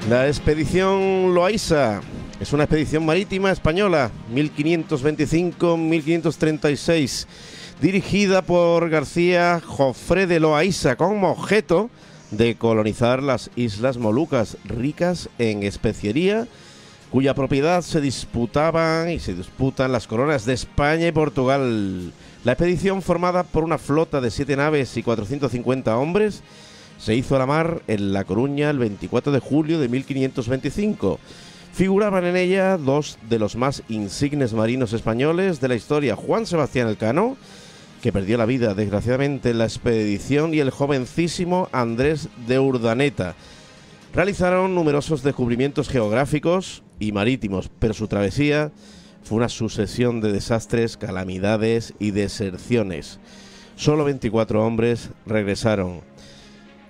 La expedición Loaysa es una expedición marítima española, 1525-1536, dirigida por García Jofré de Loaysa, con objeto de colonizar las Islas Molucas, ricas en especiería, cuya propiedad se disputaban y se disputan las coronas de España y Portugal. La expedición, formada por una flota de 7 naves y 450 hombres, se hizo a la mar en La Coruña el 24 de julio de 1525. Figuraban en ella dos de los más insignes marinos españoles de la historia, Juan Sebastián Elcano, que perdió la vida desgraciadamente en la expedición, y el jovencísimo Andrés de Urdaneta. Realizaron numerosos descubrimientos geográficos y marítimos, pero su travesía fue una sucesión de desastres, calamidades y deserciones. Solo 24 hombres regresaron.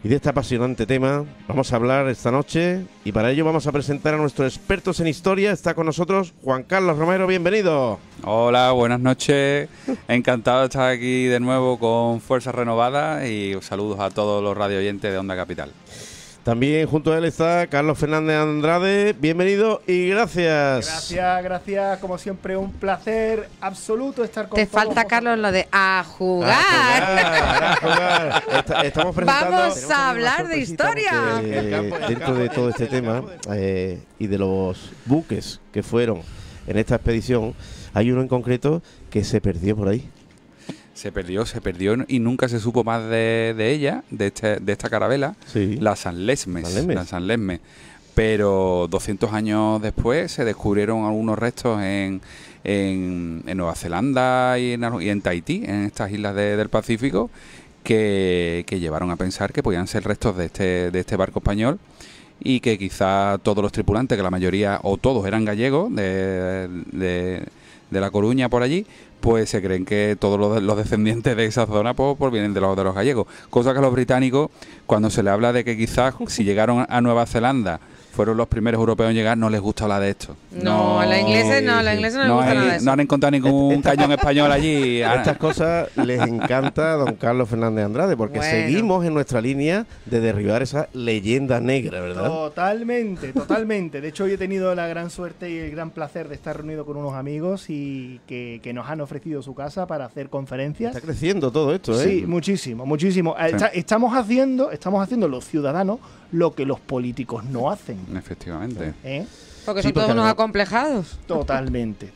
Y de este apasionante tema vamos a hablar esta noche, y para ello vamos a presentar a nuestros expertos en historia. Está con nosotros Juan Carlos Romero, bienvenido. Hola, buenas noches. Encantado de estar aquí de nuevo con fuerzas renovadas, y saludos a todos los radio oyentes de Onda Capital. También junto a él está Carlos Fernández Andrade, bienvenido y gracias. Gracias, como siempre un placer absoluto estar con Te todos. falta, Carlos, lo de a jugar. A jugar. Estamos presentando. Vamos a hablar de historia. Dentro de todo este tema y de los buques que fueron en esta expedición, hay uno en concreto que se perdió por ahí. Se perdió y nunca se supo más de ella, de esta carabela, Sí. la San Lesmes. Pero 200 años después se descubrieron algunos restos en Nueva Zelanda y en Tahití, en estas islas del Pacífico, que llevaron a pensar que podían ser restos de este barco español, y que quizá todos los tripulantes, que la mayoría o todos eran gallegos de La Coruña por allí, pues se creen que todos los descendientes de esa zona pues vienen de los gallegos. Cosa que a los británicos, cuando se le habla de que quizás si llegaron a Nueva Zelanda fueron los primeros europeos en llegar, no les gusta hablar de esto. No, a los ingleses no les gusta nada de eso. No han encontrado ningún cañón español allí. Estas cosas les encanta a don Carlos Fernández Andrade, porque seguimos en nuestra línea de derribar esa leyenda negra, ¿verdad? Totalmente. De hecho, hoy he tenido la gran suerte y el gran placer de estar reunido con unos amigos y que nos han ofrecido su casa para hacer conferencias. Está creciendo todo esto, ¿eh? Sí, muchísimo. Sí. Estamos haciendo los ciudadanos lo que los políticos no hacen. Efectivamente. Porque son todos unos acomplejados. Totalmente.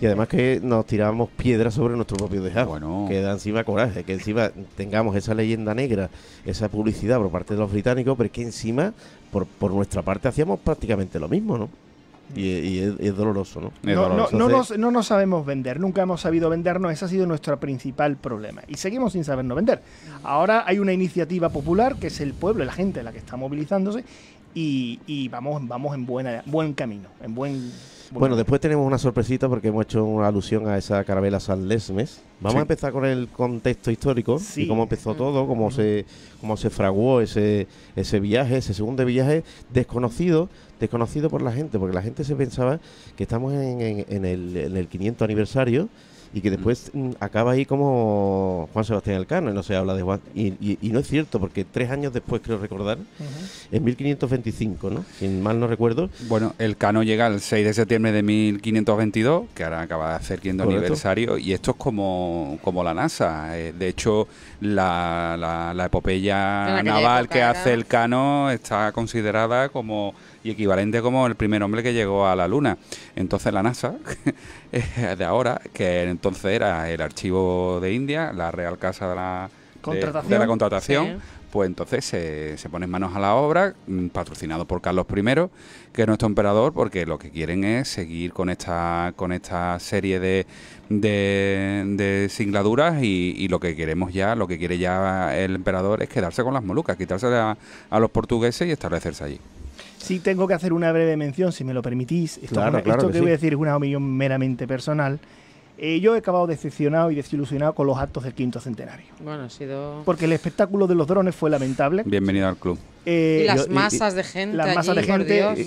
Y además que nos tiramos piedras sobre nuestro propio tejado. Bueno. Que da encima coraje, que encima tengamos esa leyenda negra, esa publicidad por parte de los británicos, pero es que encima, por nuestra parte, hacíamos prácticamente lo mismo, ¿no? Y es doloroso, ¿no? No nos sabemos vender, nunca hemos sabido vendernos, ese ha sido nuestro principal problema. Y seguimos sin sabernos vender. Ahora hay una iniciativa popular, que es el pueblo, la gente la que está movilizándose, y vamos en buen camino, Bueno, después tenemos una sorpresita porque hemos hecho una alusión a esa carabela San Lesmes. Vamos a empezar con el contexto histórico y cómo empezó todo, cómo se fraguó ese viaje, ese segundo viaje desconocido por la gente, porque la gente se pensaba que estamos en el 500 aniversario y que después acaba ahí como Juan Sebastián Elcano, y no se habla de Juan. Y no es cierto, porque 3 años después, creo recordar, en 1525, ¿no? Si mal no recuerdo. Bueno, Elcano llega el 6 de septiembre de 1522, que ahora acaba de hacer 500 aniversario, y esto es como la NASA. De hecho, la epopeya naval que hace Elcano está considerada como y equivalente como el primer hombre que llegó a la Luna. Entonces la NASA, de ahora, que entonces era el archivo de India, la Real Casa de la Contratación, sí. Pues entonces se ponen manos a la obra, patrocinado por Carlos I, que es nuestro emperador, porque lo que quieren es seguir con esta serie de singladuras, y lo que quiere ya el emperador es quedarse con las Molucas, quitarse a los portugueses y establecerse allí. Sí, tengo que hacer una breve mención, si me lo permitís. Esto que voy a decir es una opinión meramente personal. Yo he acabado decepcionado y desilusionado con los actos del 5º centenario. Bueno, ha sido... Porque el espectáculo de los drones fue lamentable. Bienvenido al club. Y las masas de gente.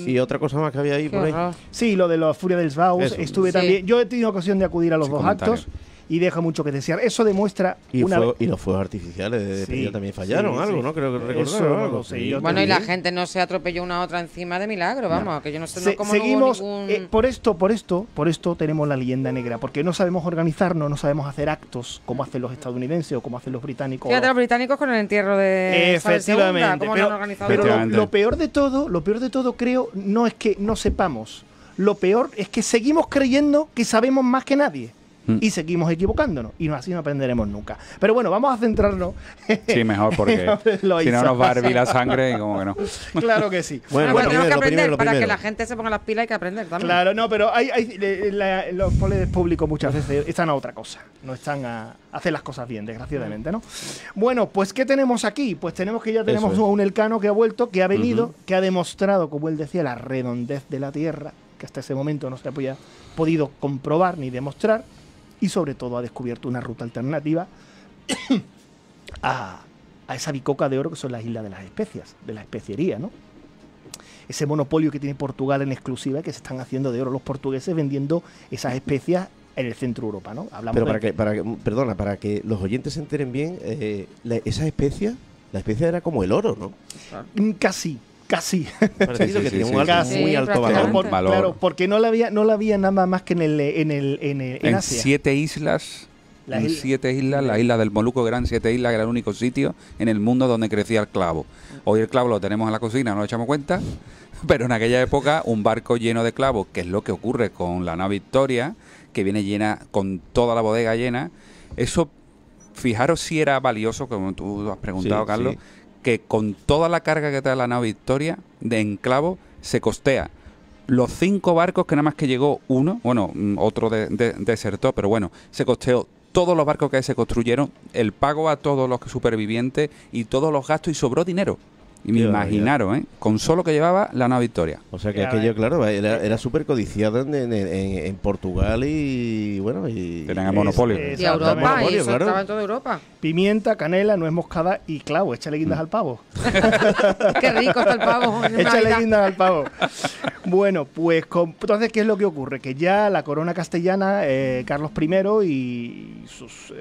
Y otra cosa más que había ahí por ahí. Sí, lo de la Furia del Baus. Estuve también. Yo he tenido ocasión de acudir a los dos actos. y deja mucho que desear. Eso demuestra... Y los fuegos artificiales de despedida también fallaron, algo, ¿no? Creo que recordaron algo. Bueno, y la gente no se atropelló una a otra encima de milagro, vamos, que yo no sé cómo seguimos, no hubo ningún... por esto tenemos la leyenda negra, porque no sabemos organizarnos, no sabemos hacer actos como hacen los estadounidenses o como hacen los británicos. Fíjate, los británicos con el entierro de efectivamente, pero lo peor de todo, creo, no es que no sepamos. Lo peor es que seguimos creyendo que sabemos más que nadie. Y seguimos equivocándonos. Y así no aprenderemos nunca. Pero bueno, vamos a centrarnos. Sí, mejor, porque si no nos va a hervir la sangre y como que no. Claro que sí. Bueno, tenemos que aprender para que la gente se ponga las pilas, hay que aprender también. Claro, no, pero los poderes públicos muchas veces están a otra cosa. No están a hacer las cosas bien, desgraciadamente, ¿no? Bueno, pues ¿qué tenemos aquí? Pues tenemos un Elcano que ha vuelto, que ha venido, que ha demostrado, como él decía, la redondez de la Tierra, que hasta ese momento no se había podido comprobar ni demostrar. Y sobre todo ha descubierto una ruta alternativa a esa bicoca de oro que son las islas de las especias, de la especiería, ¿no? Ese monopolio que tiene Portugal en exclusiva, que se están haciendo de oro los portugueses vendiendo esas especias en el centro de Europa, ¿no? Hablamos para que los oyentes se enteren bien, esas especias, la especia era como el oro, ¿no? Casi. Parecido que tiene un muy alto valor. Claro, porque no la había nada más que en Asia. 7 islas. La isla del Molucco, que eran 7 islas, que era el único sitio en el mundo donde crecía el clavo. Hoy el clavo lo tenemos en la cocina, no nos echamos cuenta, pero en aquella época un barco lleno de clavos, que es lo que ocurre con la nave Victoria, que viene llena, con toda la bodega llena, eso, fijaros si era valioso, como tú has preguntado, Carlos, que con toda la carga que trae la nave Victoria de enclavo se costea los 5 barcos, que nada más que llegó uno, bueno, otro desertó, pero bueno, se costeó todos los barcos que se construyeron, el pago a todos los supervivientes y todos los gastos, y sobró dinero. Y me imaginaron, con solo que llevaba la nave Victoria. O sea que aquello, claro, era súper codiciado en Portugal y bueno. Tenían el monopolio. Y a Europa, y eso estaba en toda Europa. Pimienta, canela, nuez moscada y clavo. Échale guindas al pavo. Qué rico está el pavo. Échale guindas al pavo. Bueno, pues entonces, ¿qué es lo que ocurre? Que ya la corona castellana, Carlos I y sus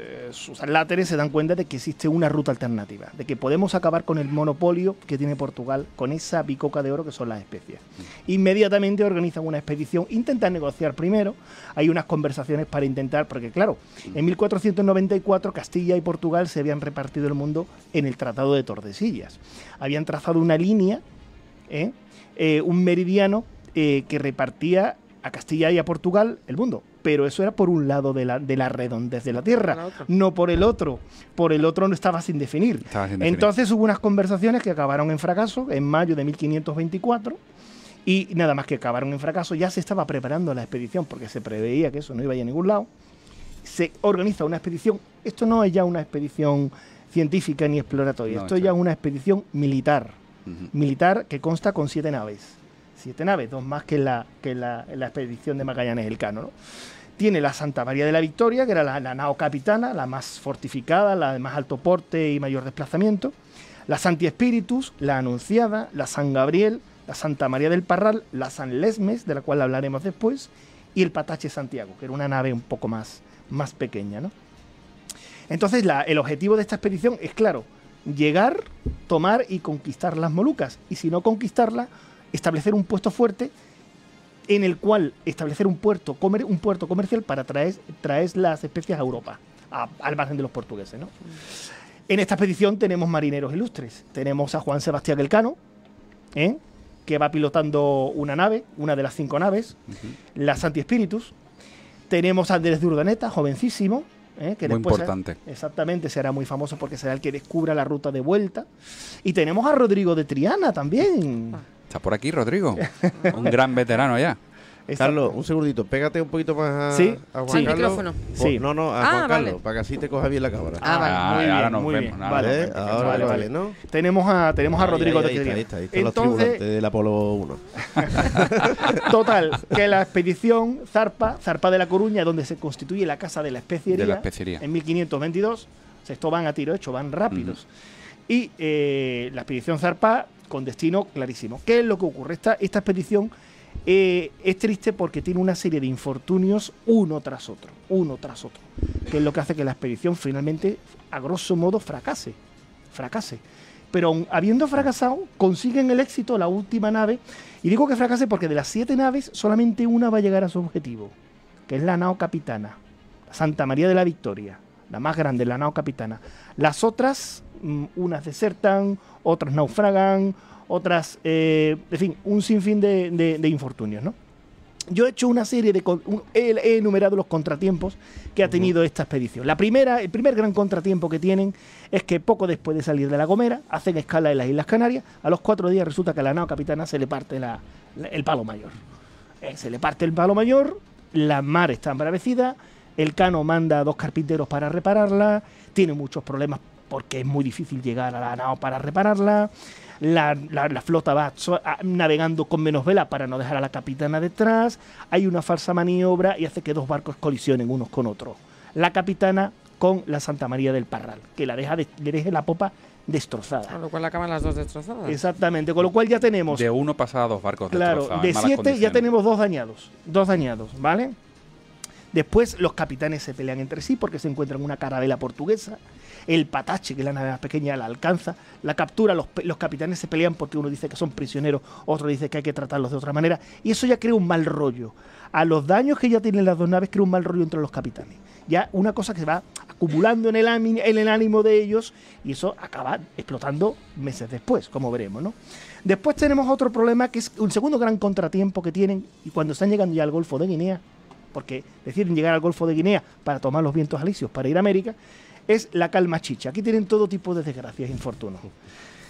láteres se dan cuenta de que existe una ruta alternativa, de que podemos acabar con el monopolio que tiene Portugal con esa bicoca de oro que son las especias. Inmediatamente organizan una expedición, intentan negociar primero, hay unas conversaciones para intentar, porque claro, en 1494 Castilla y Portugal se habían repartido el mundo en el Tratado de Tordesillas. Habían trazado una línea, un meridiano que repartía a Castilla y a Portugal el mundo, pero eso era por un lado de la redondez de la Tierra, no por el otro. Por el otro no estaba sin definir. Entonces hubo unas conversaciones que acabaron en fracaso en mayo de 1524 y nada más que acabaron en fracaso. Ya se estaba preparando la expedición porque se preveía que eso no iba a ir a ningún lado. Se organiza una expedición. Esto no es ya una expedición científica ni exploratoria, esto ya es una expedición militar. Militar que consta con 7 naves. 7 naves, 2 más que la expedición de Magallanes Elcano, ¿no? Tiene la Santa María de la Victoria, que era la nao capitana, la más fortificada, la de más alto porte y mayor desplazamiento. La Santi Spiritus, la Anunciada, la San Gabriel, la Santa María del Parral, la San Lesmes, de la cual hablaremos después, y el Patache Santiago, que era una nave un poco más pequeña, ¿no? Entonces, el objetivo de esta expedición es, claro, llegar, tomar y conquistar las Molucas. Y si no conquistarlas, establecer un puesto fuerte en el cual establecer un puerto comercial para traer las especias a Europa, al margen de los portugueses, ¿no? En esta expedición tenemos marineros ilustres. Tenemos a Juan Sebastián Elcano, que va pilotando una nave, una de las 5 naves, la Santi Spiritus. Tenemos a Andrés de Urdaneta, jovencísimo, que muy después importante. Exactamente, será muy famoso porque será el que descubra la ruta de vuelta. Y tenemos a Rodrigo de Triana también. Está por aquí, Rodrigo. Un gran veterano ya. Carlos, un segundito, pégate un poquito más a Juan Carlos. ¿El micrófono? Sí. No, a Juan Carlos, para que así te coja bien la cámara. Vale. Ahora nos muy vemos. bien. Vale, Vale, ¿no? Tenemos a Rodrigo de Triana. Ahí está los tripulantes del Apolo 1. Total, que la expedición zarpa de La Coruña, donde se constituye la Casa de la Especiería. En 1522. Estos van a tiro hecho, van rápidos. Y la expedición zarpa con destino clarísimo. ¿Qué es lo que ocurre? Esta expedición Es triste porque tiene una serie de infortunios uno tras otro, que es lo que hace que la expedición finalmente, a grosso modo, fracase. Pero habiendo fracasado, consiguen el éxito, la última nave, y digo que fracase porque de las 7 naves, solamente una va a llegar a su objetivo, que es la nao Capitana, la Santa María de la Victoria, la más grande, la nao Capitana. Las otras, unas desertan, otras naufragan, otras, en fin, un sinfín de infortunios, ¿no? Yo he hecho una serie he enumerado los contratiempos que ha tenido esta expedición. El primer gran contratiempo que tienen es que poco después de salir de La Gomera, hacen escala en las Islas Canarias, a los 4 días resulta que a la nao Capitana se le parte el palo mayor. Se le parte el palo mayor, la mar está embravecida, el Cano manda a 2 carpinteros para repararla, tiene muchos problemas porque es muy difícil llegar a la nao para repararla. La flota va navegando con menos vela para no dejar a la capitana detrás. Hay una falsa maniobra y hace que 2 barcos colisionen unos con otros. La capitana con la Santa María del Parral, que le deja la popa destrozada. Con lo cual acaban las 2 destrozadas. Exactamente, con lo cual ya tenemos... De uno pasa a 2 barcos destrozados. De 7 ya tenemos 2 dañados. 2 dañados, ¿vale? Después los capitanes se pelean entre sí porque se encuentran una carabela portuguesa. El Patache, que es la nave más pequeña, la alcanza, la captura, los capitanes se pelean porque uno dice que son prisioneros, otro dice que hay que tratarlos de otra manera, y eso ya crea un mal rollo. A los daños que ya tienen las 2 naves crea un mal rollo entre los capitanes. Ya una cosa que se va acumulando en el ánimo de ellos, y eso acaba explotando meses después, como veremos, ¿no? Después tenemos otro problema, que es un segundo gran contratiempo que tienen, y cuando están llegando ya al Golfo de Guinea, porque deciden llegar al Golfo de Guinea para tomar los vientos alisios para ir a América, es la calma chicha. Aquí tienen todo tipo de desgracias e infortunios.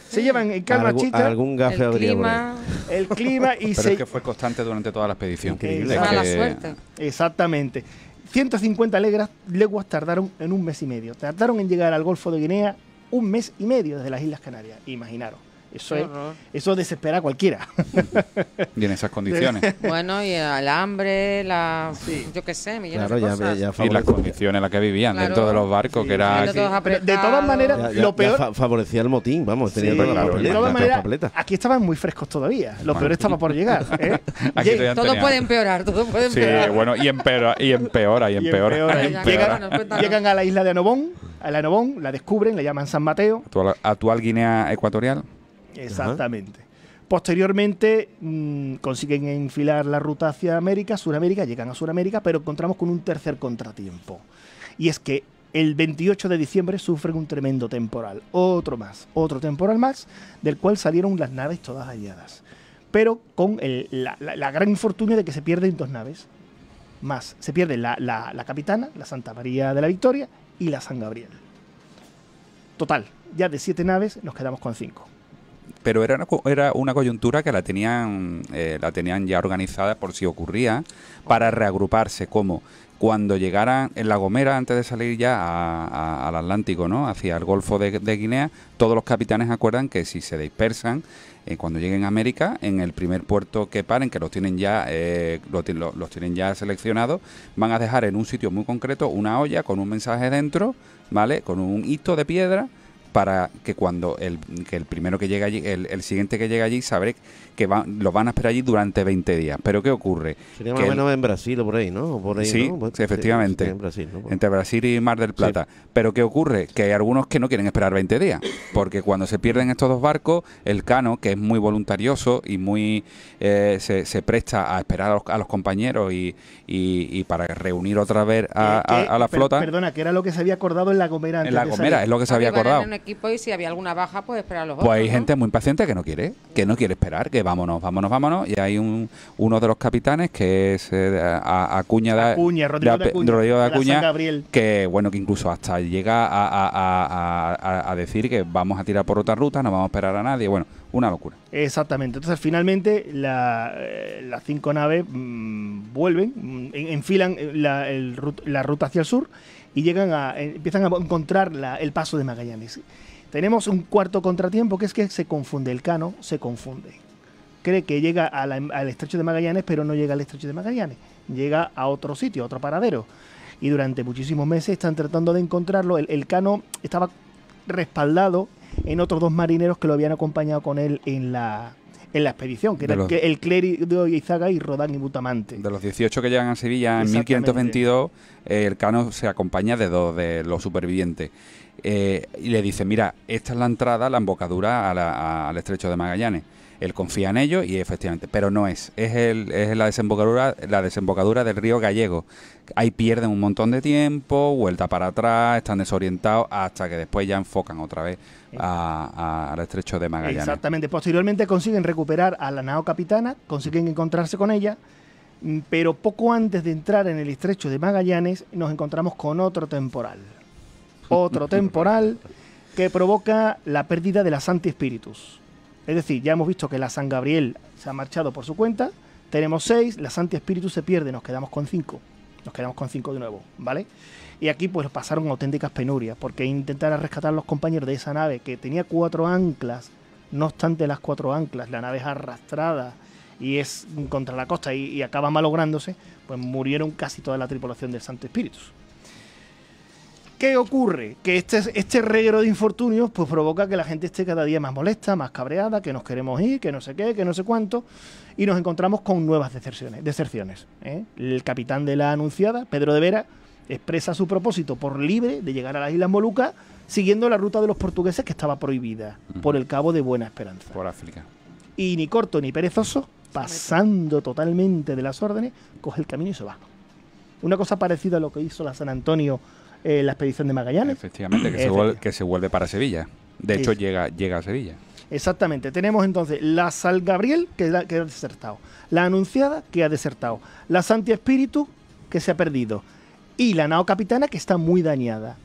Se llevan en calma chicha. Algún gafe habría por ahí. El clima y Pero es que fue constante durante toda la expedición. Increíble. Mala suerte. Exactamente. 150 leguas tardaron en 1 mes y medio. Tardaron en llegar al Golfo de Guinea 1 mes y medio desde las Islas Canarias. Imaginaros. Eso desespera a cualquiera. Y en esas condiciones. Bueno, y el hambre, yo qué sé, millones de cosas. Y las condiciones en las que vivían dentro de los barcos, que era... De todas maneras, lo peor... favorecía el motín, vamos. De todas maneras, aquí estaban muy frescos todavía. Lo peor estaba por llegar. Todo puede empeorar, Sí, bueno, y empeora. Llegan a la isla de Anobón, la descubren, la llaman San Mateo. Actual Guinea Ecuatorial. Exactamente. Posteriormente consiguen enfilar la ruta hacia Sudamérica, llegan a Sudamérica, pero encontramos con un tercer contratiempo. Y es que el 28 de diciembre sufren un tremendo temporal. Otro temporal más, del cual salieron las naves todas halladas. Pero con la gran infortunio de que se pierden 2 naves más. Se pierde la Capitana, la Santa María de la Victoria y la San Gabriel. Total, ya de 7 naves nos quedamos con 5. Pero era una coyuntura que la tenían ya organizada por si ocurría, para reagruparse, como cuando llegaran en La Gomera, antes de salir ya al Atlántico, ¿no? Hacia el Golfo de Guinea, todos los capitanes acuerdan que si se dispersan, cuando lleguen a América, en el primer puerto que paren, que los tienen ya seleccionados, van a dejar en un sitio muy concreto una olla con un mensaje dentro, ¿vale? Con un hito de piedra, para que cuando el primero que llega allí, el siguiente que llega allí, sabré que lo van a esperar allí durante 20 días. Pero ¿qué ocurre? Sería más o menos en Brasil o por ahí, ¿no? Por ahí, sí, ¿no? Sí, efectivamente. Sí, en Brasil, ¿no? Entre Brasil y Mar del Plata. Sí. Pero ¿qué ocurre? Que hay algunos que no quieren esperar 20 días. Porque cuando se pierden estos 2 barcos, el Cano, que es muy voluntarioso y muy se presta a esperar a los compañeros y para reunir otra vez a la flota. Perdona, que era lo que se había acordado en La Gomera. En La Gomera es lo que se había acordado. En un equipo, y si había alguna baja, pues esperar a los otros. Pues hay ¿no? gente muy impaciente que no quiere esperar, que vámonos. Y hay uno de los capitanes, que es Rodrigo de Acuña, que bueno, que incluso hasta llega a decir que vamos a tirar por otra ruta, no vamos a esperar a nadie. Bueno, una locura. Exactamente. Entonces finalmente las 5 naves vuelven, enfilan la ruta hacia el sur y empiezan a encontrar el paso de Magallanes. Tenemos un cuarto contratiempo, que es que se confunde, el Cano se confunde. Cree que llega al estrecho de Magallanes, pero no llega al estrecho de Magallanes. Llega a otro sitio, a otro paradero. Y durante muchísimos meses están tratando de encontrarlo. El Cano estaba respaldado en otros 2 marineros que lo habían acompañado con él en la en la expedición, que era el clérigo Izaga y Rodán y Butamante. De los 18 que llegan a Sevilla en 1522, el Cano se acompaña de 2 de los supervivientes. Y le dice, mira, esta es la entrada, la embocadura al estrecho de Magallanes. Él confía en ello y efectivamente, pero no es la desembocadura del río Gallego. Ahí pierden un montón de tiempo, vuelta para atrás, están desorientados hasta que después ya enfocan otra vez al estrecho de Magallanes. Exactamente, posteriormente consiguen recuperar a la nao capitana, consiguen encontrarse con ella, pero poco antes de entrar en el estrecho de Magallanes nos encontramos con otro temporal. Otro temporal que provoca la pérdida de la Sancti Spiritus. Es decir, ya hemos visto que la San Gabriel se ha marchado por su cuenta, tenemos 6, la Sancti Spiritus se pierde, nos quedamos con 5. Nos quedamos con 5 de nuevo, ¿vale? Y aquí pues pasaron auténticas penurias, porque intentar rescatar a los compañeros de esa nave que tenía 4 anclas, no obstante las 4 anclas, la nave es arrastrada y es contra la costa y acaba malográndose, pues murieron casi toda la tripulación del Sancti Spiritus. ¿Qué ocurre? Que este reguero de infortunios pues provoca que la gente esté cada día más molesta, más cabreada, que nos queremos ir, que no sé qué, que no sé cuánto, y nos encontramos con nuevas deserciones. El capitán de la Anunciada, Pedro de Vera, expresa su propósito por libre de llegar a las Islas Molucas siguiendo la ruta de los portugueses que estaba prohibida por el Cabo de Buena Esperanza. Por África. Y ni corto ni perezoso, pasando totalmente de las órdenes, coge el camino y se va. Una cosa parecida a lo que hizo la San Antonio, la expedición de Magallanes. Efectivamente, que se vuelve para Sevilla. De hecho, llega a Sevilla. Exactamente. Tenemos entonces la San Gabriel, que ha desertado. La Anunciada, que ha desertado. La Sancti Spiritus, que se ha perdido. Y la nao capitana, que está muy dañada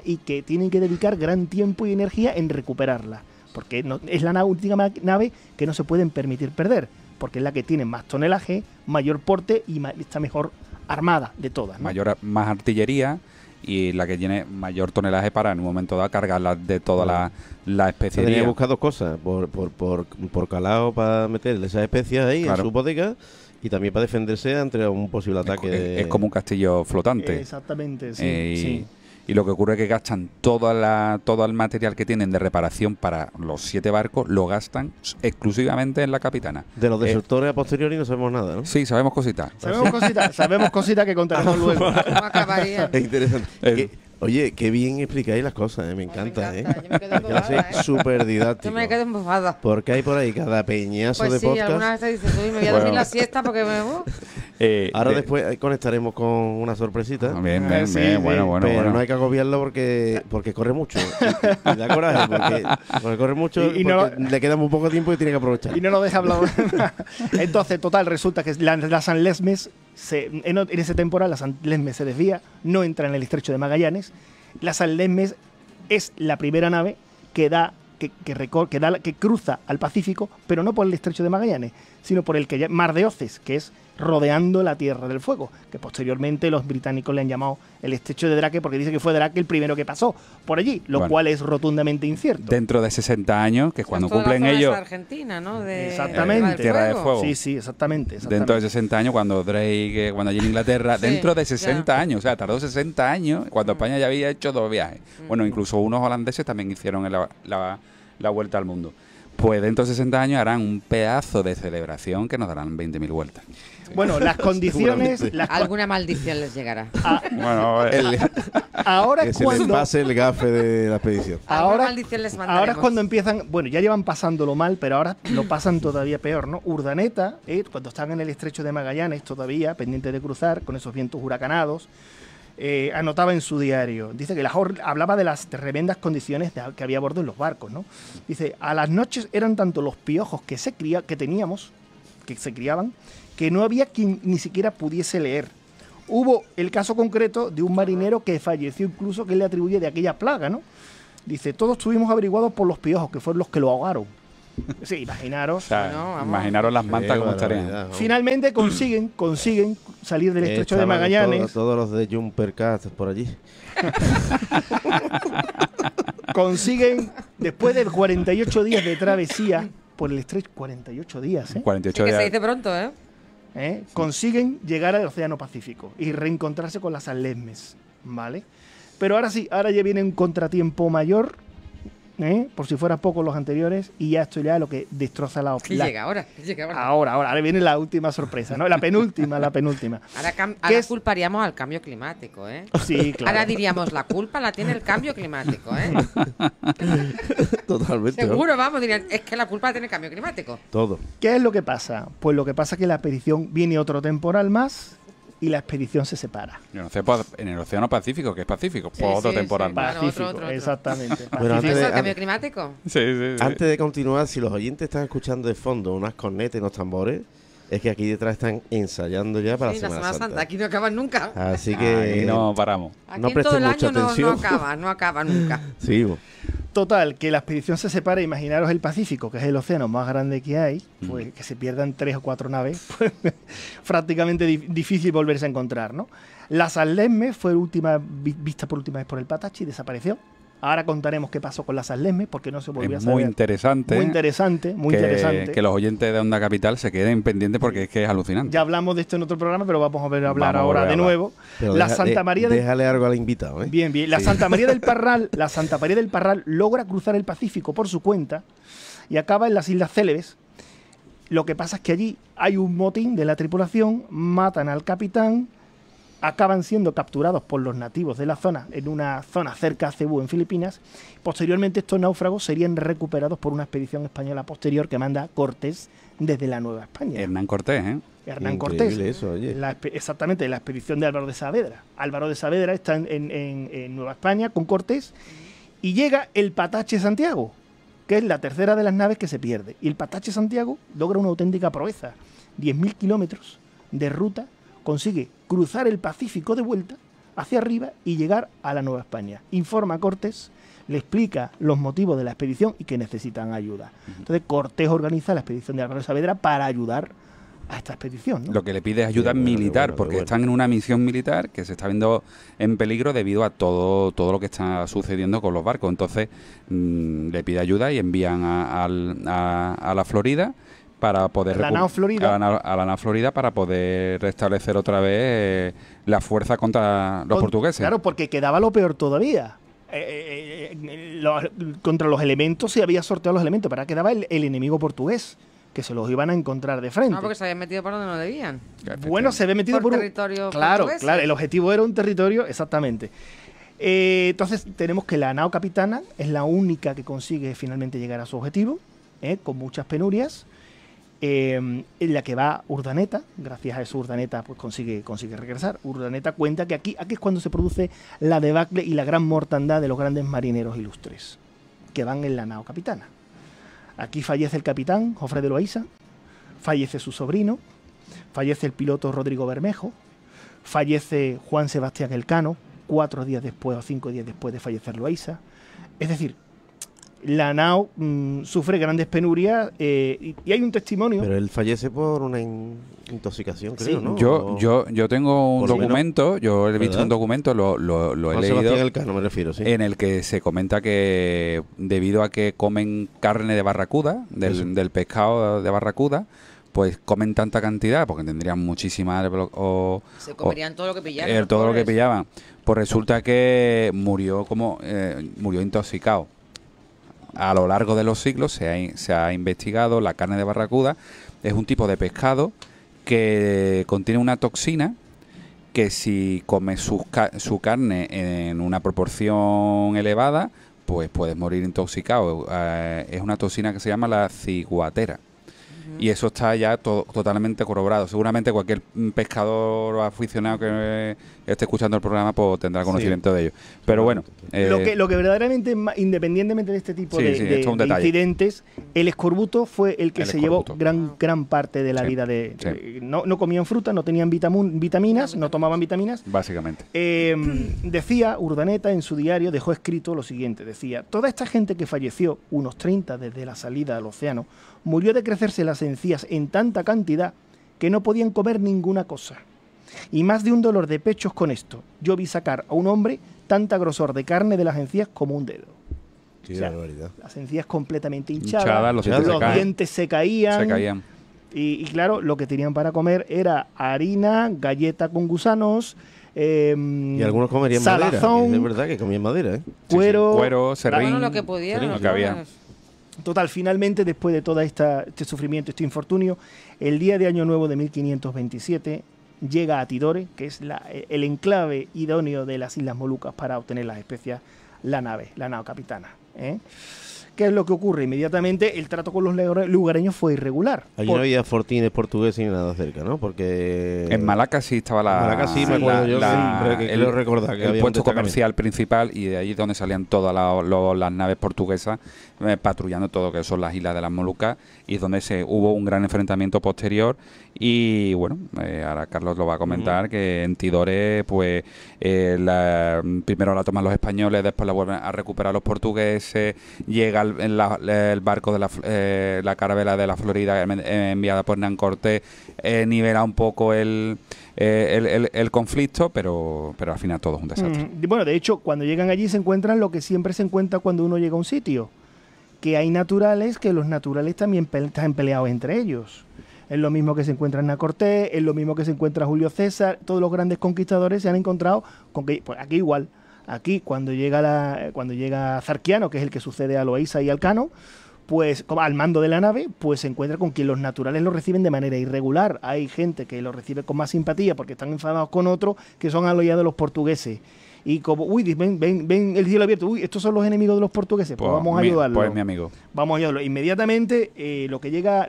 y que tienen que dedicar gran tiempo y energía en recuperarla. Porque es la última nave que no se pueden permitir perder. Porque es la que tiene más tonelaje, mayor porte y está mejor armada de todas, ¿no? Más artillería y la que tiene mayor tonelaje para en un momento dado cargarla de toda la especie. Tenía que buscar 2 cosas, por calado para meter esas especias ahí en su bodega y también para defenderse ante un posible ataque. Es como un castillo flotante. Exactamente, sí. Y lo que ocurre es que gastan todo el material que tienen de reparación para los 7 barcos, lo gastan exclusivamente en la capitana. De los desertores a posteriori no sabemos nada, ¿no? Sí, sabemos cositas. Sabemos cositas que contaremos luego. ¿Cómo acabaría? Es interesante. Oye, qué bien explicáis las cosas, me encanta, Yo me quedo embobada, súper didáctico. Yo me quedo embobada. Porque hay por ahí cada peñazo pues de sí, podcast. alguna vez te dices, uy, me voy a dormir la siesta porque Ahora después conectaremos con una sorpresita. Bien, bueno. Pero no hay que agobiarlo porque corre mucho. Y da coraje, porque corre mucho y le queda muy poco tiempo y tiene que aprovechar. Y no lo deja hablar. Entonces, total, resulta que la San Lesmes, en ese temporal, la San Lesmes se desvía, no entra en el estrecho de Magallanes. La San Lesmes es la primera nave que cruza al Pacífico, pero no por el estrecho de Magallanes, sino por el Mar de Oces, que es rodeando la Tierra del Fuego, que posteriormente los británicos le han llamado el estrecho de Drake porque dice que fue Drake el primero que pasó por allí, lo cual es rotundamente incierto. Dentro de 60 años, que es cuando cumplen ellos... Argentina, ¿no? Exactamente. Tierra de Fuego. Sí, exactamente. Dentro de 60 años, cuando Drake, cuando allí en Inglaterra, dentro de 60 años, o sea, tardó 60 años, cuando España ya había hecho 2 viajes. Bueno, incluso unos holandeses también hicieron la vuelta al mundo. Pues dentro de 60 años harán un pedazo de celebración que nos darán 20.000 vueltas. Bueno, las condiciones... Alguna maldición les llegará. Ahora que se les pase el gafe de la expedición. Ahora es cuando empiezan... Bueno, ya llevan pasándolo mal, pero ahora lo pasan todavía peor, ¿no? Urdaneta, cuando están en el estrecho de Magallanes todavía, pendiente de cruzar, con esos vientos huracanados, anotaba en su diario, dice que hablaba de las tremendas condiciones que había a bordo en los barcos, ¿no? Dice, a las noches eran tanto los piojos que se criaban, que no había quien ni siquiera pudiese leer. Hubo el caso concreto de un marinero que falleció incluso, que le atribuye de aquella plaga, ¿no? Dice, todos estuvimos averiguados por los piojos, que fueron los que lo ahogaron. Sí, imaginaros. O sea, imaginaros las mantas como estarían. Finalmente consiguen salir del estrecho de Magallanes. Todos los de Jumper Cat por allí. Consiguen, después de 48 días de travesía por el estrecho, 48 días, 48 días. Que se dice pronto, consiguen llegar al Océano Pacífico y reencontrarse con las San Lesmes, ¿vale? Pero ahora sí, ahora ya viene un contratiempo mayor, por si fuera poco los anteriores, y ya esto ya es lo que destroza la ¿Qué llega ahora? ¿Qué llega ahora? Ahora viene la última sorpresa, ¿no? La penúltima. Ahora culparíamos al cambio climático, ¿eh? Sí, claro. Ahora diríamos, la culpa la tiene el cambio climático, ¿eh? Totalmente. Seguro, vamos, dirían, es que la culpa la tiene el cambio climático. Todo. ¿Qué es lo que pasa? Pues lo que pasa es que la expedición viene otro temporal más y la expedición se separa. Yo no sé, pues, en el Océano Pacífico, que es Pacífico, pues otro temporal sí. más. Pacífico, otro. exactamente. Bueno, Pacífico. ¿Eso es el de- cambio climático? Sí. Antes de continuar, si los oyentes están escuchando de fondo unas cornetas y unos tambores, es que aquí detrás están ensayando ya para Sí, la Semana Santa. Aquí no acaban nunca. Así que Ahí no paramos. Aquí no en todo presten el mucha año no atención. no acaba nunca. Seguimos. Total, que la expedición se separa. Imaginaros el Pacífico, que es el océano más grande que hay, pues que se pierdan 3 o 4 naves, pues prácticamente difícil volverse a encontrar, ¿no? La San Lesmes fue vista por última vez por el Patachi y desapareció. Ahora contaremos qué pasó con la San Lesmes, porque no se volvió a Es saber. muy interesante. Muy interesante, muy interesante. Que los oyentes de Onda Capital se queden pendientes porque es que es alucinante. Ya hablamos de esto en otro programa, pero vamos a hablar Vamos a ahora volver a de hablar. nuevo. Pero La Santa María del déjale algo al invitado, ¿eh? Bien. La Santa María del Parral logra cruzar el Pacífico por su cuenta y acaba en las Islas Célebes. Lo que pasa es que allí hay un motín de la tripulación, matan al capitán, acaban siendo capturados por los nativos de la zona, en una zona cerca a Cebú, en Filipinas. Posteriormente estos náufragos serían recuperados por una expedición española posterior que manda Cortés desde la Nueva España. Hernán Cortés, ¿eh? Hernán Increíble Cortés. eso, oye. Exactamente, la expedición de Álvaro de Saavedra. Álvaro de Saavedra está en Nueva España con Cortés y llega el Patache Santiago, que es la tercera de las naves que se pierde. Y el Patache Santiago logra una auténtica proeza. 10.000 kilómetros de ruta, consigue cruzar el Pacífico de vuelta hacia arriba y llegar a la Nueva España. Informa a Cortés, le explica los motivos de la expedición y que necesitan ayuda. Entonces Cortés organiza la expedición de Álvaro de Saavedra para ayudar a esta expedición, ¿no? Lo que le pide es ayuda Qué bueno, militar, qué bueno, porque qué bueno. están en una misión militar que se está viendo en peligro debido a todo lo que está sucediendo con los barcos. Entonces le pide ayuda y envían a la Florida para poder La nao Florida. a la nao Florida para poder restablecer otra vez la fuerza contra los portugueses. Claro, porque quedaba lo peor todavía. Contra los elementos se había sorteado los elementos, pero ahora quedaba el enemigo portugués, que se los iban a encontrar de frente. No, porque se habían metido por donde no debían. Bueno, se había metido Por por territorio Claro, portugués. claro, el objetivo era un territorio, exactamente. Entonces tenemos que la nao capitana es la única que consigue finalmente llegar a su objetivo, con muchas penurias. En la que va Urdaneta, gracias a eso Urdaneta pues consigue regresar. Urdaneta cuenta que aquí es cuando se produce la debacle y la gran mortandad de los grandes marineros ilustres que van en la nao capitana. Aquí fallece el capitán Jofre de Loaiza, fallece su sobrino, fallece el piloto Rodrigo Bermejo, fallece Juan Sebastián Elcano 4 días después o 5 días después de fallecer Loaiza. Es decir, la nao sufre grandes penurias y hay un testimonio. Pero él fallece por una intoxicación, creo, Sí. ¿no? Yo tengo un Por lo menos. documento, yo he visto ¿Verdad? un documento, lo he Juan leído, Sebastián Elcano, me refiero, sí. en el que se comenta que debido a que comen carne de barracuda, Eso. del pescado de barracuda, pues comen tanta cantidad, porque tendrían muchísimas Se comerían todo lo que pillaran. los todo lo que pobres. pillaban. Pues resulta que murió murió intoxicado. A lo largo de los siglos se ha investigado la carne de barracuda. Es un tipo de pescado que contiene una toxina que si comes su carne en una proporción elevada, pues puedes morir intoxicado. Es una toxina que se llama la ciguatera. Y eso está ya totalmente corroborado. Seguramente cualquier pescador o aficionado que esté escuchando el programa pues tendrá conocimiento de ello. Pero bueno, Lo que verdaderamente, independientemente de este tipo Sí, de, sí, de- esto es un de detalle. incidentes, el escorbuto fue el que El se llevó escorbuto. gran parte de la Sí, vida de... sí. No comían fruta, no tenían vitaminas, no tomaban vitaminas. básicamente. Decía Urdaneta en su diario, dejó escrito lo siguiente, decía: toda esta gente que falleció, unos 30 desde la salida al océano, murió de crecerse las encías en tanta cantidad que no podían comer ninguna cosa. Y más de un dolor de pechos con esto. Yo vi sacar a un hombre tanta grosor de carne de las encías como un dedo. Qué o sea, barbaridad. Las encías completamente hinchadas, Hinchadas, los dientes se caen. dientes se caían. Se caían. Y claro, lo que tenían para comer era harina, galleta con gusanos, y algunos comerían salazón, madera. Es verdad que comían madera, ¿eh? Cuero, cuero, serrín. Bueno, lo que pudieran. Lo que había. Total, finalmente, después de todo este sufrimiento, este infortunio, el día de Año Nuevo de 1527 llega a Tidore, que es el enclave idóneo de las Islas Molucas para obtener las especias, la nao capitana. ¿Qué es lo que ocurre? Inmediatamente el trato con los lugareños fue irregular. Allí no había fortines portugueses ni nada cerca, ¿no? Porque... En Malaca sí estaba Malaca sí, me acuerdo yo, creo recordar que el había puesto comercial principal, y de ahí es donde salían todas las naves portuguesas patrullando todo lo que son las islas de las Molucas, y es donde hubo un gran enfrentamiento posterior. Y bueno, ahora Carlos lo va a comentar, que en Tidore pues primero la toman los españoles, después la vuelven a recuperar los portugueses, llega el barco de la carabela de la Florida enviada por Hernán Cortés, nivela un poco el conflicto, pero al final todo es un desastre. Bueno, de hecho, cuando llegan allí se encuentran lo que siempre se encuentra cuando uno llega a un sitio, que hay naturales, que los naturales también están peleados entre ellos. Es lo mismo que se encuentra Hernán Cortés, es lo mismo que se encuentra Julio César. Todos los grandes conquistadores se han encontrado con que, pues aquí igual. Aquí cuando llega Zarquiano, que es el que sucede a Loaiza y al Cano, pues al mando de la nave, pues se encuentra con que los naturales lo reciben de manera irregular. Hay gente que lo recibe con más simpatía porque están enfadados con otros que son aliados de los portugueses. Y como, ven el cielo abierto, estos son los enemigos de los portugueses, pues vamos a ayudarlos. Pues mi amigo. Vamos a ayudarlos. Inmediatamente lo que llega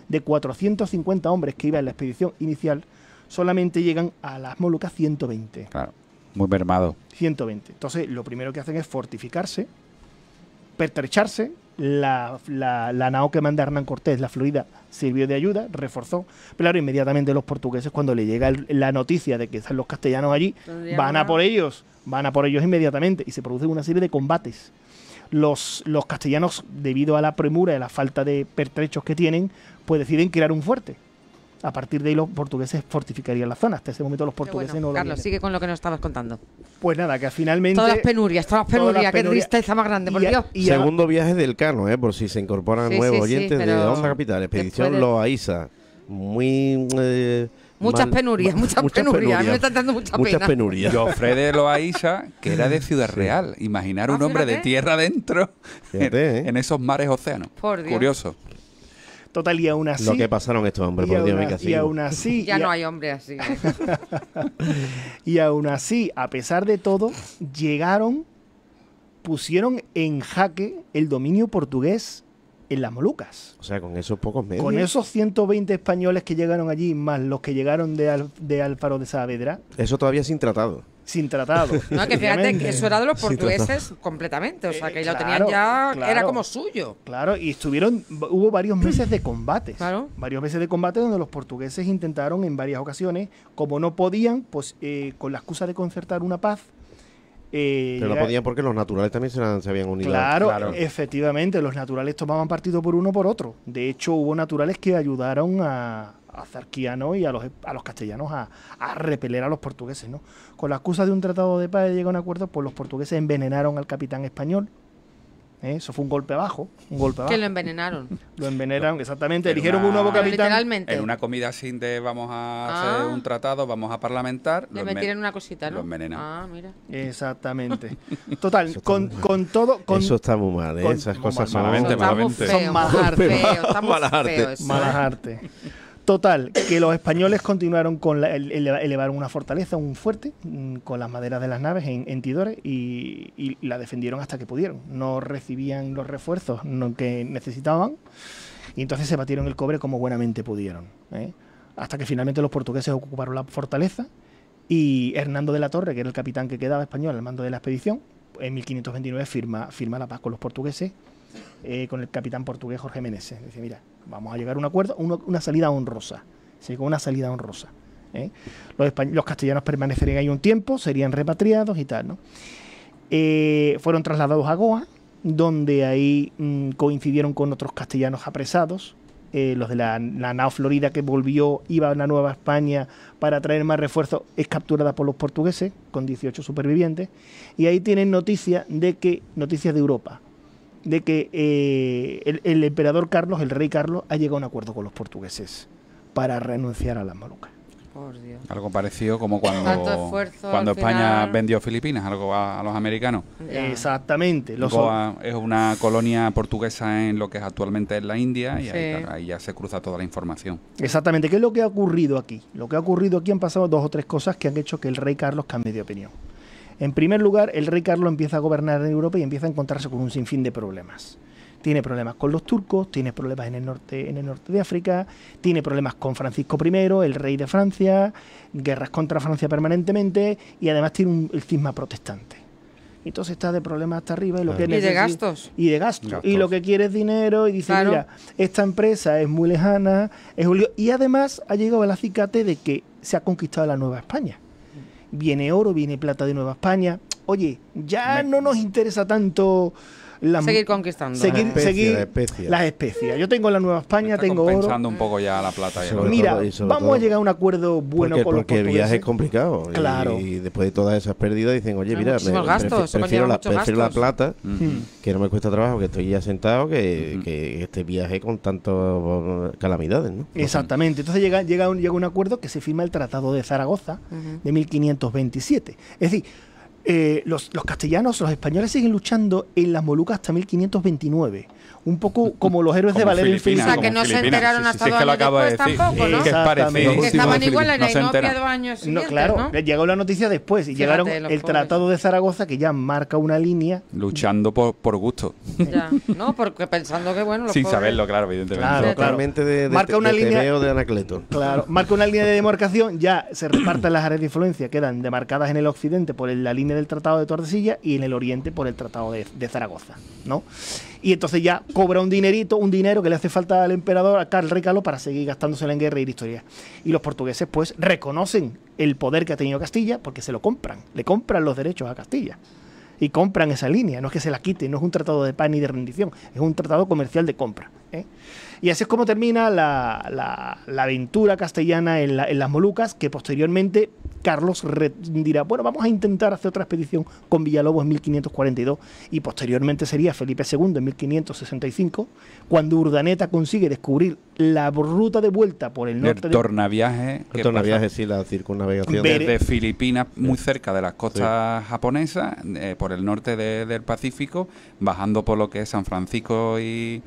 de 450 hombres que iban en la expedición inicial, solamente llegan a las Molucas 120. Claro, muy mermado. 120. Entonces, lo primero que hacen es fortificarse, pertrecharse. La nao que manda Hernán Cortés, la Florida, sirvió de ayuda, reforzó. Pero claro, inmediatamente los portugueses, cuando le llega la noticia de que están los castellanos allí, van a por ellos inmediatamente, y se produce una serie de combates. Los castellanos, debido a la premura y a la falta de pertrechos que tienen, pues deciden crear un fuerte. A partir de ahí los portugueses fortificarían la zona. Hasta ese momento los portugueses no lo Carlos, quieren. sigue con lo que nos estabas contando. Pues nada, que finalmente... Todas las penurias, qué tristeza más grande, por Dios. Segundo viaje del Cano, por si se incorporan nuevos oyentes de Onda Capital. Expedición Loaiza. Muchas penurias. A mí me están dando muchas penurias. Jofre de Loaiza, que era de Ciudad Real. Imaginar un hombre de tierra adentro en esos mares océanos. Por Dios. Curioso. Total, y aún así... Lo que pasaron estos hombres, por Dios, y aún así... Ya no hay hombre así. Y aún así, a pesar de todo, pusieron en jaque el dominio portugués en las Molucas. O sea, con esos pocos medios. Con esos 120 españoles que llegaron allí, más los que llegaron de Alfaro de Saavedra. Eso todavía sin tratado. Sin tratado. No, que fíjate que eso era de los portugueses completamente. O sea, que lo tenían ya, era como suyo. Claro, y hubo varios meses de combates. Claro. Varios meses de combate donde los portugueses intentaron en varias ocasiones, como no podían, pues con la excusa de concertar una paz. Pero no podían porque los naturales también se habían unido. Claro, efectivamente, los naturales tomaban partido por uno o por otro. De hecho, hubo naturales que ayudaron a Zarquiano y a los castellanos a repeler a los portugueses, ¿no? Con la excusa de un tratado de paz y llega a un acuerdo, pues los portugueses envenenaron al capitán español. Eso fue un golpe bajo. Que lo envenenaron. Lo envenenaron, exactamente. Eligieron un nuevo capitán. Literalmente. En una comida así de vamos a hacer un tratado, vamos a parlamentar. Le metieron una cosita, ¿no? Lo envenenan. Mira. Exactamente. Total, con todo... Eso está muy mal, esas cosas son malamente. Son malas artes. Total, que los españoles continuaron con elevaron una fortaleza, un fuerte, con las maderas de las naves en Tidore y la defendieron hasta que pudieron. No recibían los refuerzos que necesitaban y entonces se batieron el cobre como buenamente pudieron. Hasta que finalmente los portugueses ocuparon la fortaleza y Hernando de la Torre, que era el capitán que quedaba español al mando de la expedición, en 1529 firma la paz con los portugueses. Con el capitán portugués Jorge Meneses. Dice, mira, vamos a llegar a un acuerdo, una salida honrosa. Con una salida honrosa. Los castellanos permanecerían ahí un tiempo, serían repatriados y tal, ¿no? Fueron trasladados a Goa, donde ahí coincidieron con otros castellanos apresados. Los de la nao Florida que iba a la Nueva España para traer más refuerzos, es capturada por los portugueses, con 18 supervivientes. Y ahí tienen noticias de Europa, de que el emperador Carlos, el rey Carlos, ha llegado a un acuerdo con los portugueses para renunciar a las Molucas. Por Dios. Algo parecido como cuando España vendió Filipinas algo a los americanos. Ya. Exactamente. Goa es una colonia portuguesa en lo que es actualmente la India y ahí ya se cruza toda la información. Exactamente. ¿Qué es lo que ha ocurrido aquí? Lo que ha ocurrido aquí han pasado 2 o 3 cosas que han hecho que el rey Carlos cambie de opinión. En primer lugar, el rey Carlos empieza a gobernar en Europa y empieza a encontrarse con un sinfín de problemas. Tiene problemas con los turcos, tiene problemas en el norte de África, tiene problemas con Francisco I, el rey de Francia, guerras contra Francia permanentemente y además tiene el cisma protestante. Entonces está de problemas hasta arriba y lo que y de gastos. Y de gastos. Y lo que quiere es dinero y dice, mira, esta empresa es muy lejana, y además ha llegado al acicate de que se ha conquistado la Nueva España. Viene oro, viene plata de Nueva España. Oye, ya no nos interesa tanto seguir conquistando. Seguir las especias. Yo tengo la Nueva España, tengo oro. Pensando un poco ya la plata. Mira, vamos a llegar a un acuerdo bueno con los portugueses. Porque el viaje es complicado. Claro. Y después de todas esas pérdidas dicen, oye, mira, prefiero la plata, que no me cuesta trabajo, que estoy ya sentado, que este viaje con tantas calamidades, ¿no? Exactamente. Entonces llega un acuerdo que se firma el Tratado de Zaragoza de 1527. Es decir, los castellanos, los españoles siguen luchando en las Molucas hasta 1529. Un poco como los héroes de Valerio y Filipinas. O sea, que no se enteraron hasta 2 años después tampoco, ¿no? Que es parecido. Que estaban igual en la Inopia 2 años siguientes, claro, llegó la noticia después y llegaron el Tratado de Zaragoza, que ya marca una línea. Luchando por gusto. Ya, no, porque pensando que, bueno, los sin saberlo, claro, evidentemente. Claro. Totalmente marca una línea de Anacleto. Claro, marca una línea de demarcación, ya se reparten las áreas de influencia, quedan demarcadas en el occidente por la línea del Tratado de Tordesillas y en el oriente por el Tratado de Zaragoza, ¿no? Y entonces ya cobra un dinero que le hace falta al emperador, al rey Carlos, para seguir gastándosela en guerra y historia. Y los portugueses pues reconocen el poder que ha tenido Castilla porque se lo compran, le compran los derechos a Castilla. Y compran esa línea, no es que se la quiten, no es un tratado de paz ni de rendición, es un tratado comercial de compra, ¿eh? Y así es como termina la aventura castellana en las Molucas, que posteriormente Carlos dirá, bueno, vamos a intentar hacer otra expedición con Villalobos en 1542 y posteriormente sería Felipe II en 1565, cuando Urdaneta consigue descubrir la ruta de vuelta por el norte. El tornaviaje. Sí, la circunnavegación. Desde Filipinas, muy cerca de las costas japonesas, por el norte del Pacífico, bajando por lo que es San Francisco y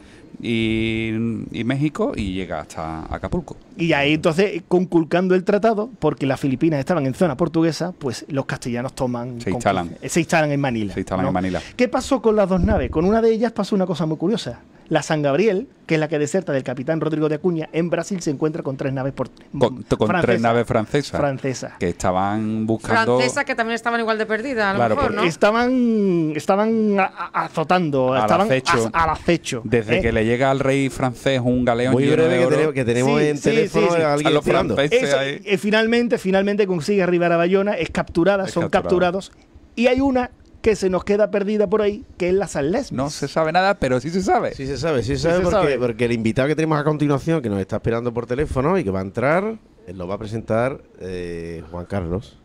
México y llega hasta Acapulco. Y ahí entonces, conculcando el tratado, porque las Filipinas estaban en zona portuguesa, pues los castellanos se instalan en Manila. ¿Qué pasó con las 2 naves? Con una de ellas pasó una cosa muy curiosa. La San Gabriel, que es la que deserta del capitán Rodrigo de Acuña, en Brasil se encuentra con 3 naves con 3 naves francesas. Que estaban buscando... Francesas que también estaban igual de perdidas, a lo mejor, ¿no? Estaban azotando, estaban al acecho. Desde que le llega al rey francés un galeón muy lleno de oro. Que tenemos en teléfono a alguien los franceses ahí. Finalmente consigue arribar a Bayona, son capturados. Y hay una que se nos queda perdida por ahí, que es la San Lesmes. No se sabe nada, pero sí se sabe. Sí se sabe porque el invitado que tenemos a continuación, que nos está esperando por teléfono y que va a entrar, lo va a presentar Juan Carlos.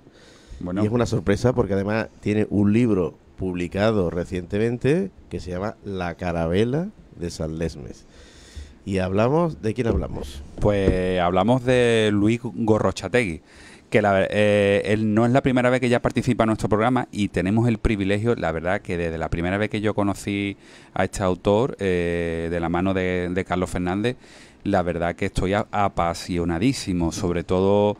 Bueno. Y es una sorpresa porque además tiene un libro publicado recientemente que se llama La Carabela de San Lesmes. Y ¿de quién hablamos? Pues hablamos de Luis Gorrochategui, que él no es la primera vez que ya participa en nuestro programa y tenemos el privilegio, la verdad, que desde la primera vez que yo conocí a este autor, de la mano de Carlos Fernández, la verdad que estoy apasionadísimo. Sobre todo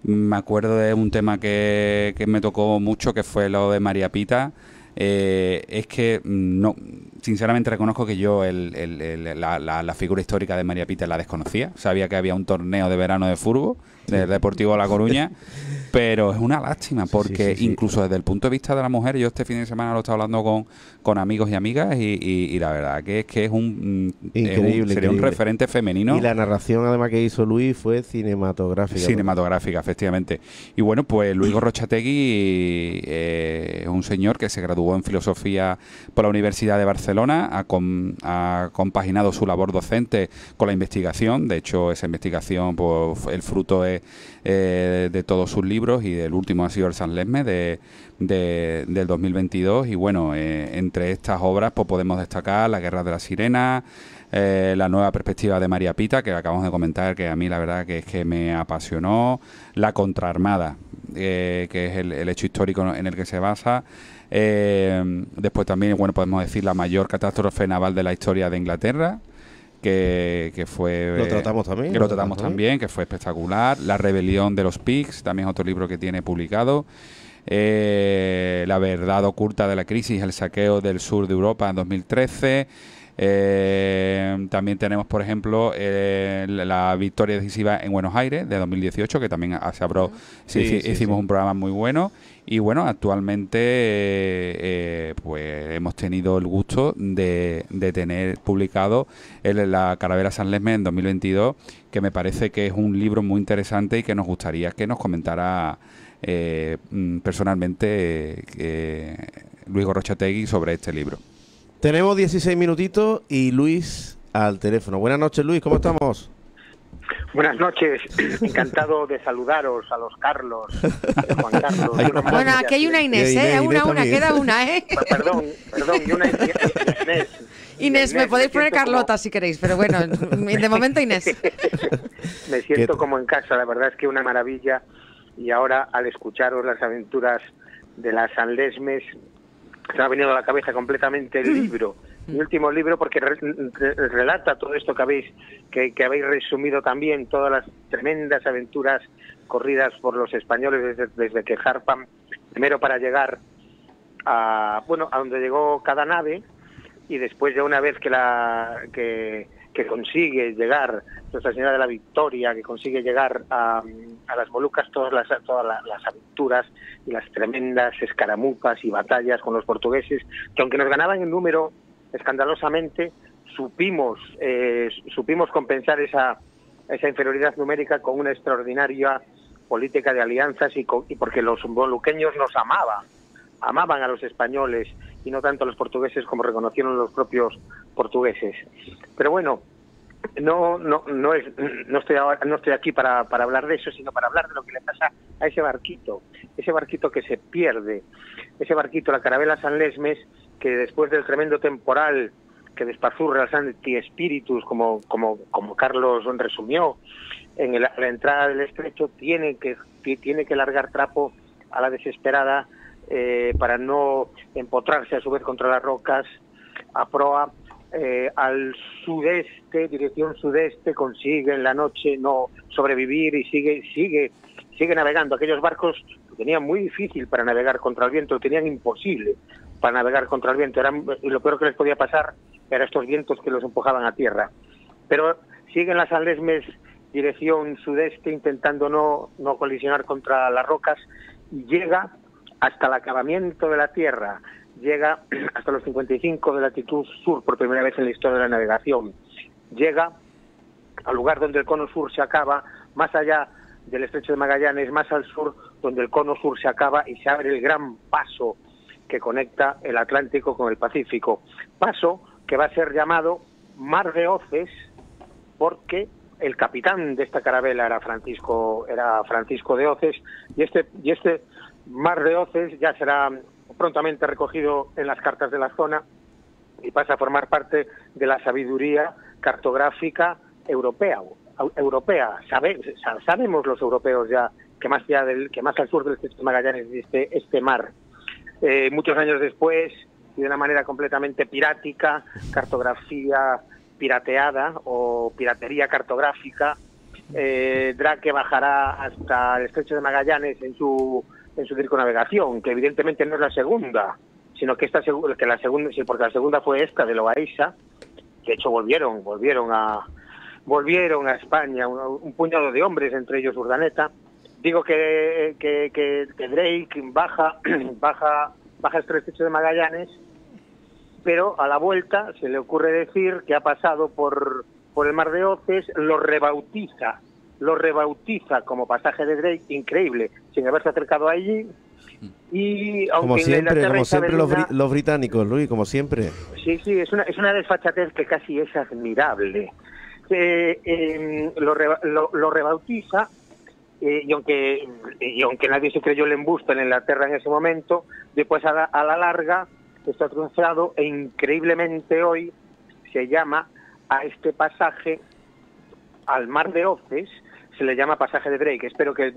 me acuerdo de un tema que me tocó mucho, que fue lo de María Pita. Es que no, sinceramente reconozco que yo la figura histórica de María Pita la desconocía. Sabía que había un torneo de verano de fútbol del Deportivo La Coruña, pero es una lástima porque incluso desde el punto de vista de la mujer, yo este fin de semana lo he estado hablando con amigos y amigas y la verdad que es sería un referente femenino. Y la narración además que hizo Luis fue cinematográfica, efectivamente. Y bueno, pues Luis Gorrochategui es un señor que se graduó en filosofía por la Universidad de Barcelona, ha compaginado su labor docente con la investigación. De hecho, esa investigación, pues el fruto es de todos sus libros. libros y el último ha sido el San Lesmes del 2022. Y bueno, entre estas obras pues podemos destacar La Guerra de las Sirenas, La nueva perspectiva de María Pita, que acabamos de comentar, que a mí la verdad que es que me apasionó, La Contraarmada, que es el hecho histórico en el que se basa. Después también, bueno, podemos decir La mayor catástrofe naval de la historia de Inglaterra, que fue... Lo tratamos también. Que lo tratamos también, que fue espectacular. La rebelión de los Pigs, también es otro libro que tiene publicado. La verdad oculta de la crisis, el saqueo del sur de Europa en 2013. También tenemos, por ejemplo, la victoria decisiva en Buenos Aires de 2018, que también se habló, hicimos un programa muy bueno. Y bueno, actualmente pues hemos tenido el gusto de tener publicado La Caravera San Lesmes en 2022, que me parece que es un libro muy interesante y que nos gustaría que nos comentara personalmente Luis Gorrochategui sobre este libro. Tenemos 16 minutitos y Luis al teléfono. Buenas noches, Luis, ¿cómo estamos? Buenas noches, encantado de saludaros a los Carlos, Juan Carlos. Bueno, aquí hay una Inés, una, queda una, Perdón, y una Inés. Inés, me podéis poner Carlota si queréis, pero bueno, de momento Inés. Me siento como en casa, la verdad es que una maravilla. Y ahora, al escucharos las aventuras de las San Lesmes, se me ha venido a la cabeza completamente el libro. Mi último libro, porque relata todo esto que habéis resumido también, todas las tremendas aventuras corridas por los españoles desde que zarpan, primero para llegar a donde llegó cada nave, y después ya una vez que consigue llegar Nuestra Señora de la Victoria, que consigue llegar a las Molucas, todas las aventuras y las tremendas escaramuzas y batallas con los portugueses, que aunque nos ganaban en número escandalosamente, supimos compensar esa inferioridad numérica con una extraordinaria política de alianzas y porque los moluqueños nos amaban a los españoles y no tanto a los portugueses como reconocieron los propios portugueses. Pero bueno, no estoy aquí para hablar de eso, sino para hablar de lo que le pasa a ese barquito que se pierde, ese barquito, la Carabela San Lesmes, que después del tremendo temporal que despazurra el Sancti Spiritus, como Carlos resumió, en la entrada del estrecho tiene que largar trapo a la desesperada para no empotrarse a su vez contra las rocas, a proa al sudeste, dirección sudeste, consigue en la noche no sobrevivir y sigue navegando. Aquellos barcos lo tenían muy difícil para navegar contra el viento, lo tenían imposible para navegar contra el viento. Lo peor que les podía pasar era estos vientos que los empujaban a tierra. Pero siguen las San Lesmes dirección sudeste, intentando no colisionar contra las rocas, y llega hasta el acabamiento de la Tierra, llega hasta los 55 de latitud sur por primera vez en la historia de la navegación. Llega al lugar donde el cono sur se acaba, más allá del estrecho de Magallanes, más al sur, donde el cono sur se acaba y se abre el gran paso que conecta el Atlántico con el Pacífico. Paso que va a ser llamado Mar de Oces, porque el capitán de esta carabela era Francisco de Oces, y este Mar de Oces ya será prontamente recogido en las cartas de la zona y pasa a formar parte de la sabiduría cartográfica europea. Sabemos los europeos ya que más al sur del estrecho de Magallanes existe este mar. Muchos años después, y de una manera completamente pirática, cartografía pirateada o piratería cartográfica, Drake bajará hasta el estrecho de Magallanes en su circunnavegación, que evidentemente no es la segunda, sino que porque la segunda fue esta de Loaiza. De hecho volvieron a España un puñado de hombres, entre ellos Urdaneta. Digo que Drake baja el estrecho de Magallanes, pero a la vuelta se le ocurre decir que ha pasado por el Mar de Oces, lo rebautiza como pasaje de Drake, increíble, sin haberse acercado allí. Y como siempre los británicos, Luis, como siempre. Sí, es una desfachatez que casi es admirable. Lo rebautiza y aunque nadie se creyó el embuste en Inglaterra en ese momento, después a la larga esto ha triunfado e increíblemente hoy se llama a este pasaje, al mar de Oces, se le llama pasaje de Drake. Espero que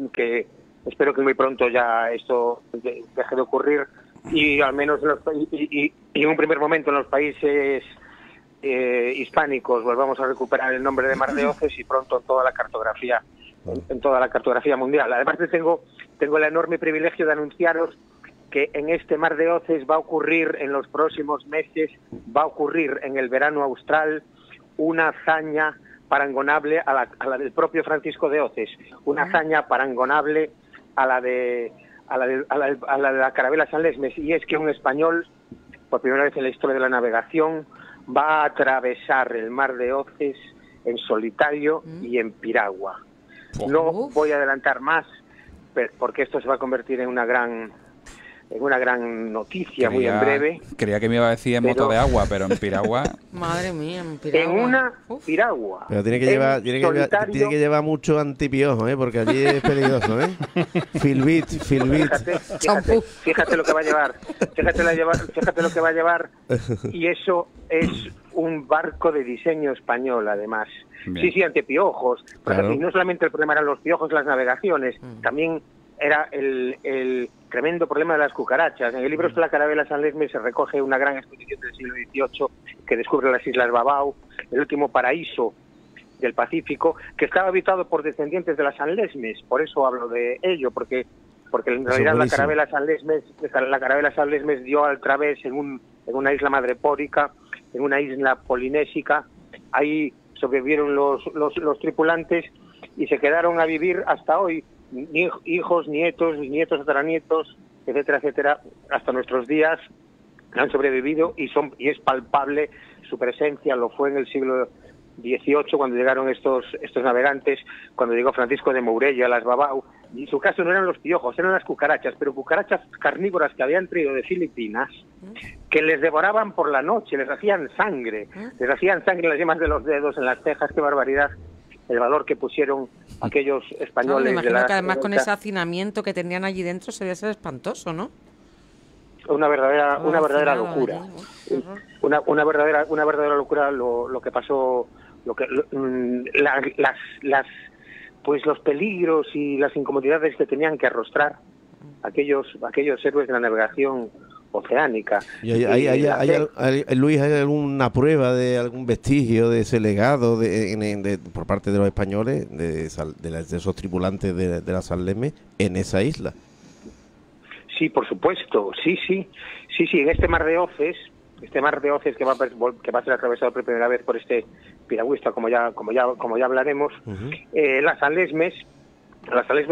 muy pronto ya esto deje de ocurrir y al menos en un primer momento en los países hispánicos volvamos a recuperar el nombre de mar de Oces y pronto en toda la cartografía mundial. Además tengo el enorme privilegio de anunciaros que en este mar de Oces va a ocurrir en los próximos meses, va a ocurrir en el verano austral una hazaña parangonable a la del propio Francisco de Oces, una hazaña parangonable a la de la carabela San Lesmes, y es que un español, por primera vez en la historia de la navegación, va a atravesar el mar de Oces en solitario y en piragua. No voy a adelantar más, porque esto se va a convertir en una gran noticia muy en breve. Creía que me iba a decir en moto de agua, pero en piragua. Madre mía, en piragua. En una piragua. Pero tiene que llevar mucho antipiojo, porque allí es peligroso, Filbit. Fíjate lo que va a llevar. Fíjate lo que va a llevar. Y eso es un barco de diseño español, además. Bien. Sí, antipiojos. Claro. Y no solamente el problema eran los piojos, las navegaciones, también era el tremendo problema de las cucarachas. En el libro de la carabela San Lesmes se recoge una gran expedición del siglo XVIII que descubre las Islas Babao, el último paraíso del Pacífico, que estaba habitado por descendientes de las San Lesmes. Por eso hablo de ello, porque en realidad la carabela San Lesmes dio al través en una isla madrepórica, en una isla polinésica. Ahí sobrevivieron los tripulantes y se quedaron a vivir hasta hoy. Hijos, nietos, bisnietos, tataranietos, etcétera, etcétera, hasta nuestros días han sobrevivido y es palpable su presencia. Lo fue en el siglo XVIII cuando llegaron estos navegantes, cuando llegó Francisco de Mourella a las Babao, y en su caso no eran los piojos, eran las cucarachas, pero cucarachas carnívoras que habían traído de Filipinas, que les devoraban por la noche, les hacían sangre en las yemas de los dedos, en las cejas. ¡Qué barbaridad! El valor que pusieron aquellos españoles. Me imagino que además con ese hacinamiento que tenían allí dentro se debe ser espantoso, ¿no? Una verdadera locura. Una verdadera locura lo que pasó, los peligros y las incomodidades que tenían que arrostrar aquellos héroes de la navegación oceánica. ¿Y Luis, hay alguna prueba de algún vestigio de ese legado por parte de los españoles, de esos tripulantes de la San Lesmes en esa isla? Sí, por supuesto, sí, en este mar de Oces que va a ser atravesado por primera vez por este piragüista, como ya hablaremos. La San Lesmes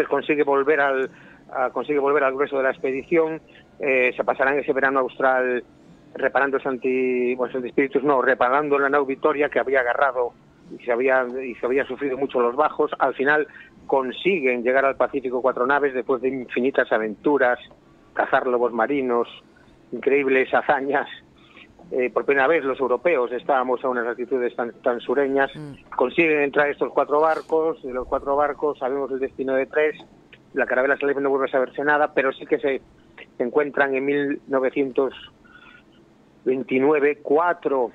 consigue volver al grueso de la expedición. Se pasarán ese verano austral reparando reparando la nau Victoria, que había agarrado y se había sufrido mucho los bajos. Al final consiguen llegar al Pacífico 4 naves después de infinitas aventuras, cazar lobos marinos, increíbles hazañas. Por primera vez los europeos estábamos a unas altitudes tan sureñas. Consiguen entrar estos 4 barcos. De los 4 barcos sabemos el destino de 3. La carabela San Lesmes no vuelve a saberse nada, pero sí que se encuentran en 1929 cuatro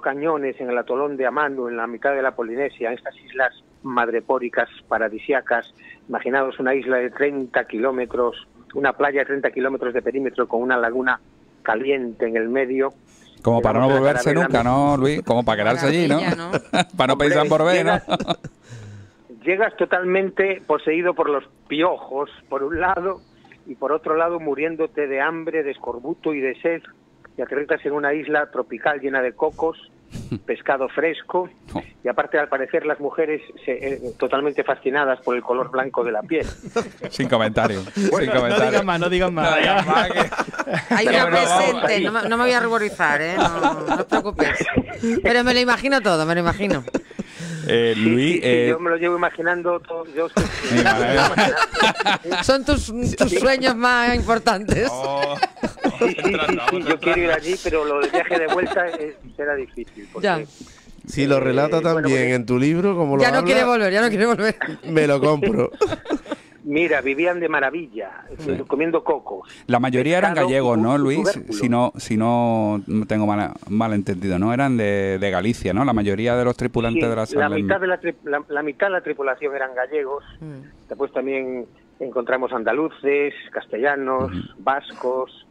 cañones en el atolón de Amano, en la mitad de la Polinesia, en estas islas madrepóricas paradisíacas. Imaginaos una isla de 30 kilómetros, una playa de 30 kilómetros de perímetro con una laguna caliente en el medio. Como para no volverse nunca, ¿no, Luis? Como para quedarse allí, ¿no? Para no pensar por ver, ¿no? Llegas totalmente poseído por los piojos, por un lado, y por otro lado muriéndote de hambre, de escorbuto y de sed, y aterrizas en una isla tropical llena de cocos, pescado fresco, y aparte al parecer las mujeres totalmente fascinadas por el color blanco de la piel. Sin comentario. Bueno, no digan más. Hay una presente, no me voy a ruborizar, no os preocupéis. Pero me lo imagino todo, Luis, yo me lo llevo imaginando todo. Son tus sueños más importantes. Sí, yo quiero ir allí, pero lo del viaje de vuelta será difícil. Ya. Si lo relata también en tu libro, como lo ya no habla, quiere volver, ya no quiere volver. Me lo compro. Mira, vivían de maravilla, comiendo cocos. La mayoría eran pescado gallegos, ¿no, y Luis? tubérculo. Si no tengo mal entendido, ¿no? Eran de Galicia, ¿no? La mayoría de los tripulantes Sí, de la la Salem. mitad de la tripulación eran gallegos. Después también encontramos andaluces, castellanos, vascos,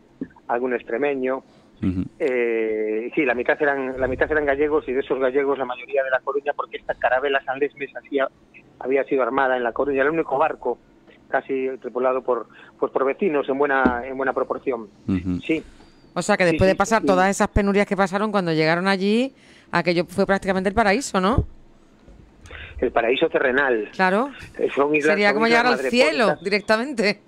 algún extremeño. Sí, la mitad eran gallegos, y de esos gallegos la mayoría de La Coruña, porque esta carabela San Lesmes había sido armada en La Coruña, el único barco casi tripulado por vecinos en buena proporción. Sí. O sea que después de pasar todas esas penurias que pasaron cuando llegaron allí, aquello fue prácticamente el paraíso, ¿no? El paraíso terrenal. Claro. Sería como llegar al cielo directamente.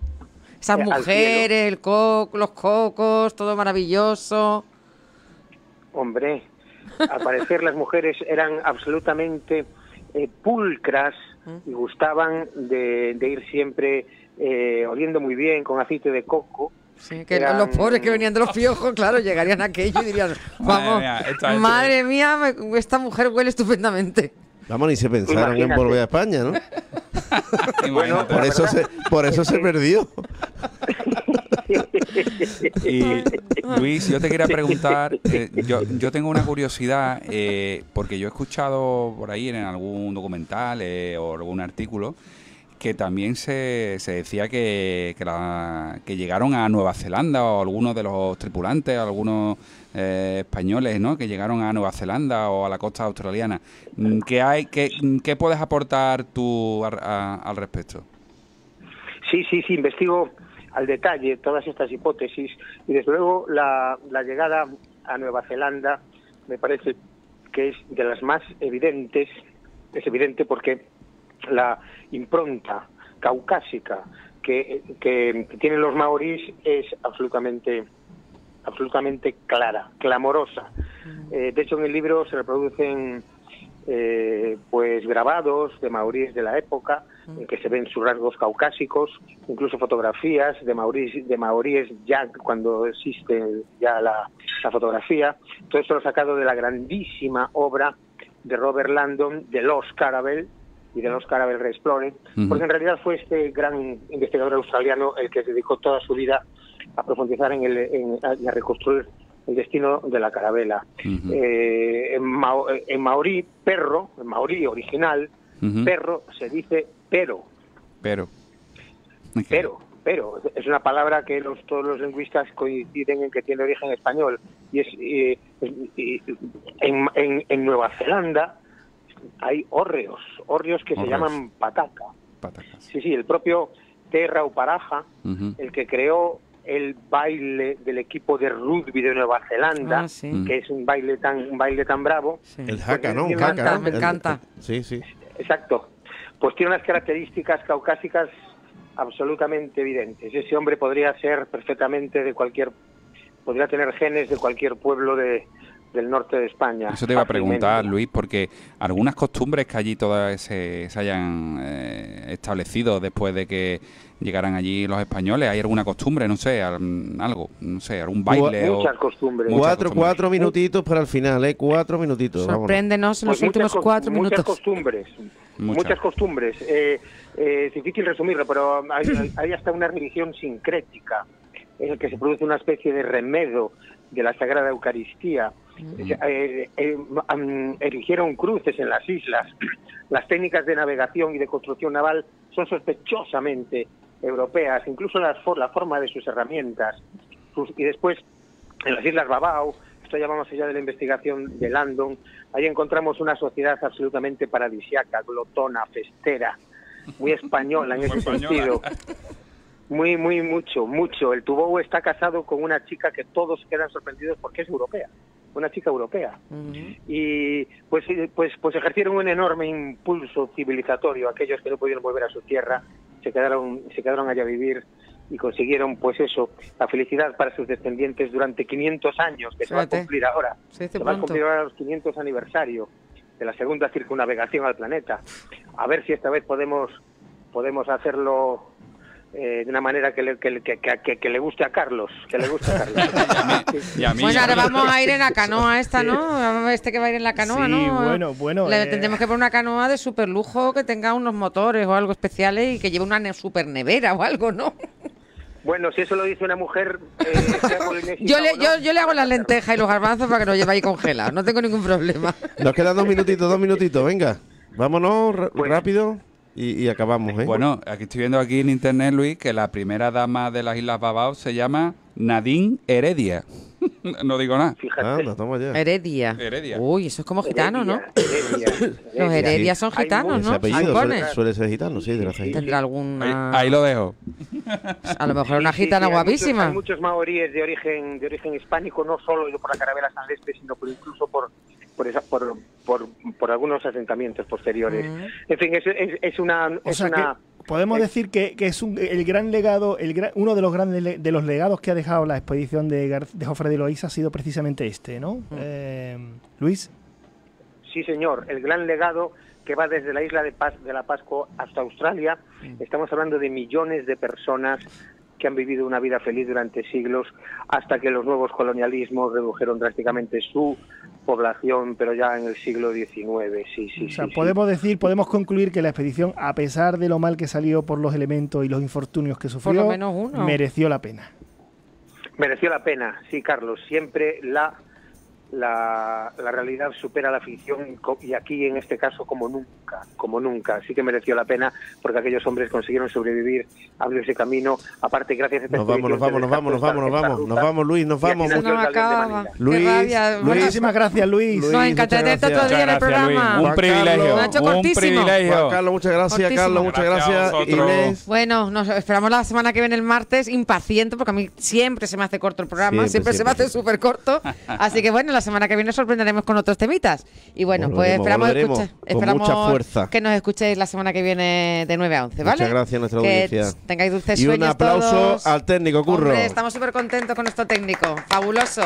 Esas mujeres, los cocos, todo maravilloso. Hombre, al parecer las mujeres eran absolutamente pulcras y gustaban de ir siempre oliendo muy bien, con aceite de coco. Sí, que los pobres que venían de los piojos, claro, llegarían a aquello y dirían, vamos, madre mía, esta mujer huele estupendamente. Vamos, ni se pensaron en volver a España, ¿no? Bueno, por eso se perdió. Y Luis, yo te quería preguntar, yo tengo una curiosidad, porque yo he escuchado por ahí en algún documental o algún artículo que también se decía que llegaron a Nueva Zelanda, o algunos de los tripulantes, algunos españoles, ¿no?, que llegaron a Nueva Zelanda o a la costa australiana. ¿Qué puedes aportar tú al respecto? Sí, investigo al detalle todas estas hipótesis, y desde luego la llegada a Nueva Zelanda me parece que es de las más evidentes. Es evidente porque la impronta caucásica que tienen los maorís es absolutamente clara, clamorosa. De hecho, en el libro se reproducen pues grabados de maoríes de la época, en que se ven sus rasgos caucásicos, incluso fotografías de maoríes ya cuando existe ya la fotografía. Todo esto lo he sacado de la grandísima obra de Robert Landon, de Lost Caravel y de Lost Caravel Re-Explored, porque en realidad fue este gran investigador australiano el que dedicó toda su vida a profundizar y a reconstruir el destino de la carabela. En maorí, perro, en maorí original, perro se dice pero. Pero. Es una palabra que todos los lingüistas coinciden en que tiene origen español. Y en Nueva Zelanda hay hórreos que se llaman pataka. Sí, el propio Te Rauparaja, el que creó el baile del equipo de rugby de Nueva Zelanda, que es un baile tan bravo. Sí. El haka, ¿no? Me encanta. Sí. Exacto. Pues tiene unas características caucásicas absolutamente evidentes. Ese hombre podría ser perfectamente podría tener genes de cualquier pueblo del norte de España. Eso te iba a preguntar, Luis, porque algunas costumbres que allí todas se hayan establecido después de que llegaran allí los españoles, ¿hay alguna costumbre? No sé, algún baile. Muchas costumbres. Cuatro minutitos para el final, 4 minutitos. Sorpréndenos en los últimos 4 minutos. Muchas costumbres. Es difícil resumirlo, pero hay hasta una religión sincrética en la que se produce una especie de remedo de la Sagrada Eucaristía. Erigieron cruces en las islas. Las técnicas de navegación y de construcción naval son sospechosamente europeas, incluso la forma de sus herramientas. Y después, en las Islas Babao, esto ya va más allá de la investigación de Landon, ahí encontramos una sociedad absolutamente paradisiaca, glotona, festera, muy española en ese sentido. Mucho. El Tubou está casado con una chica que todos quedan sorprendidos porque es europea, una chica europea. Y pues ejercieron un enorme impulso civilizatorio. Aquellos que no pudieron volver a su tierra se quedaron allá a vivir y consiguieron, pues eso, la felicidad para sus descendientes durante 500 años, que se va a cumplir ahora. Se va a cumplir ahora los 500 aniversario de la segunda circunnavegación al planeta. A ver si esta vez podemos hacerlo de una manera que le guste a Carlos, Y a mí, bueno, ahora vamos a ir en la canoa esta, ¿no? Este que va a ir en la canoa, sí, ¿no? bueno. Le tendremos que poner una canoa de super lujo que tenga unos motores o algo especiales y que lleve una super nevera o algo, ¿no? Bueno, si eso lo dice una mujer... yo le hago las lentejas y los garbanzos para que los lleve ahí congelados, no tengo ningún problema. Nos quedan 2 minutitos, venga. Vámonos rápido y acabamos, ¿eh? Bueno, aquí estoy viendo aquí en internet, Luis, que la primera dama de las Islas Barbados se llama Nadine Heredia. No digo nada. Fíjate. Toma ya. Heredia. Uy, eso es como gitano, ¿no? Heredia. Los Heredias son gitanos, Ese ¿no? apellido suele ser gitano, sí, de la Tendrá alguna... Ahí lo dejo. A lo mejor una gitana guapísima. Hay muchos maoríes de origen hispánico, no solo por la Carabela San Lespe, sino incluso por algunos asentamientos posteriores. En fin, es una... Podemos decir que es el gran legado, uno de los grandes de los legados que ha dejado la expedición de Jofre de Loíza ha sido precisamente este, ¿no? Luis. Sí, señor. El gran legado que va desde la isla de la Pascua hasta Australia. Estamos hablando de millones de personas que han vivido una vida feliz durante siglos, hasta que los nuevos colonialismos redujeron drásticamente su población, pero ya en el siglo XIX. Podemos concluir que la expedición, a pesar de lo mal que salió por los elementos y los infortunios que sufrió, por lo menos uno, mereció la pena. Mereció la pena, sí, Carlos. Siempre la realidad supera la ficción, y aquí en este caso como nunca. Sí que mereció la pena, porque aquellos hombres consiguieron sobrevivir, abrirse camino. Aparte, gracias a esta expedición... Nos vamos, Luis, nos vamos. Se nos acaba. Luis, muchísimas gracias, Luis. Nos encanta tenerte todo el día en el programa. Un privilegio. Juan Carlos, muchas gracias. Cortísimo. Carlos, muchas gracias. Inés. Bueno, nos esperamos la semana que viene el martes, impaciente, porque a mí siempre se me hace corto el programa, siempre se me hace súper corto. Así que bueno, la semana que viene sorprenderemos con otros temitas. Y bueno, pues esperamos mucha fuerza. Que nos escuchéis la semana que viene de 9 a 11, ¿vale? Muchas gracias a nuestra audiencia. Que tengáis dulces y sueños. Un aplauso todos. al técnico, Curro. Hombre, estamos súper contentos con nuestro técnico. Fabuloso.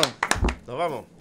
Nos vamos.